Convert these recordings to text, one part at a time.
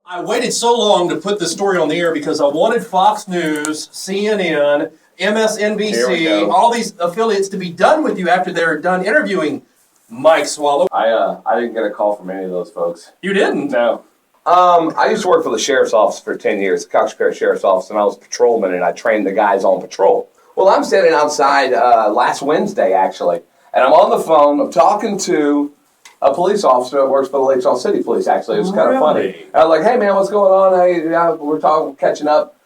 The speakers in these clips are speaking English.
I waited so long to put this story on the air because I wanted Fox News, CNN, MSNBC, all these affiliates to be done with you after they're done interviewing Mike Soileau. I didn't get a call from any of those folks. You didn't? No. I used to work for the sheriff's office for 10 years, the Cox Parish Sheriff's Office, and I was a patrolman, and I trained the guys on patrol. Well, I'm standing outside last Wednesday, actually, and I'm on the phone. I'm talking to a police officer that works for the Lake Charles City Police, actually. It was kind of funny. And I was like, hey, man, what's going on? Hey, we're talking, catching up.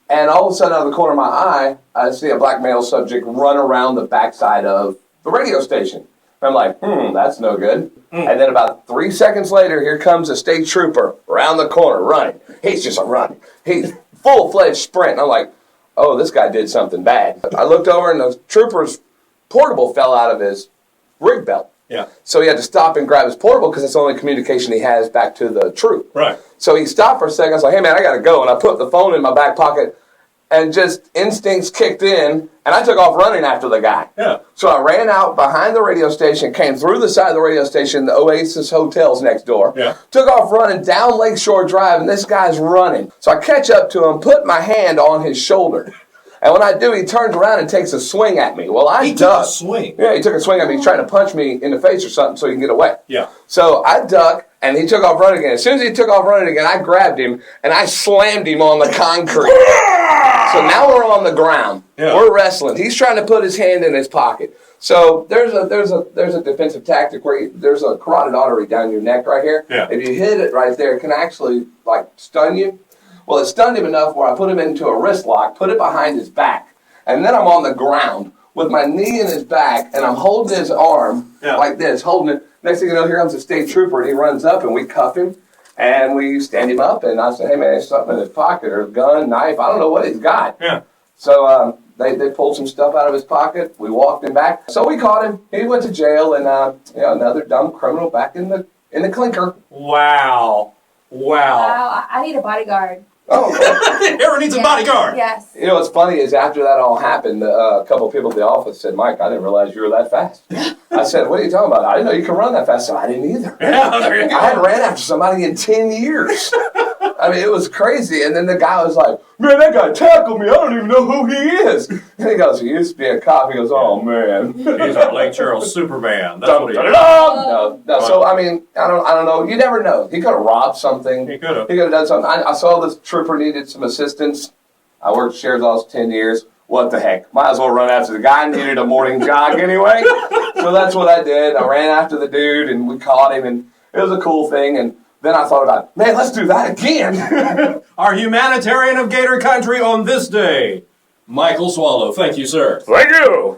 And all of a sudden, out of the corner of my eye, I see a black male subject run around the backside of the radio station. And I'm like, that's no good. And then about 3 seconds later, here comes a state trooper around the corner running. He's just a running. He's full-fledged sprint. And I'm like, oh, this guy did something bad. I looked over, and the trooper's portable fell out of his rig belt. Yeah. So he had to stop and grab his portable because it's the only communication he has back to the troop. Right. So he stopped for a second. I was like, hey, man, I got to go. And I put the phone in my back pocket, and just instincts kicked in, and I took off running after the guy. Yeah. So I ran out behind the radio station, came through the side of the radio station, the Oasis Hotel's next door. Yeah. Took off running down Lakeshore Drive, and this guy's running. So I catch up to him, put my hand on his shoulder. And when I do, he turns around and takes a swing at me. Well, I duck. Took a swing? Yeah, he took a swing at me. He's trying to punch me in the face or something so he can get away. Yeah. So I duck, and he took off running again. As soon as he took off running again, I grabbed him, and I slammed him on the concrete. So now we're on the ground. Yeah. We're wrestling. He's trying to put his hand in his pocket. So there's a defensive tactic where there's a carotid artery down your neck right here. Yeah. If you hit it right there, it can actually stun you. Well, it stunned him enough where I put him into a wrist lock, put it behind his back, and then I'm on the ground with my knee in his back, and I'm holding his arm like this, holding it. Next thing you know, here comes a state trooper, and he runs up, and we cuff him, and we stand him up, and I say, hey, man, there's something in his pocket, or a gun, knife, I don't know what he's got. Yeah. So they pulled some stuff out of his pocket. We walked him back. So we caught him. He went to jail, and another dumb criminal back in the clinker. Wow. Wow, I need a bodyguard. Oh, Aaron needs a bodyguard. Yes. You know what's funny is after that all happened, a couple of people at the office said, Mike, I didn't realize you were that fast. I said, what are you talking about? I didn't know you could run that fast. So I didn't either. Yeah, there you go. I hadn't ran after somebody in 10 years. I mean, it was crazy. And then the guy was like, man, that guy tackled me. I don't even know who he is. And he goes, he used to be a cop. He goes, oh, man. He's our Lake Charles Superman. That's what he is. No. So, I mean, I don't know. You never know. He could have robbed something. He could have. He could have done something. I saw this trooper needed some assistance. I worked sheriff's office 10 years. What the heck? Might as well run after the guy. Needed a morning jog anyway. So that's what I did. I ran after the dude, and we caught him, and it was a cool thing. And then I thought about, man, let's do that again. Our humanitarian of Gator Country on this day, Michael Soileau. Thank you, sir. Thank you.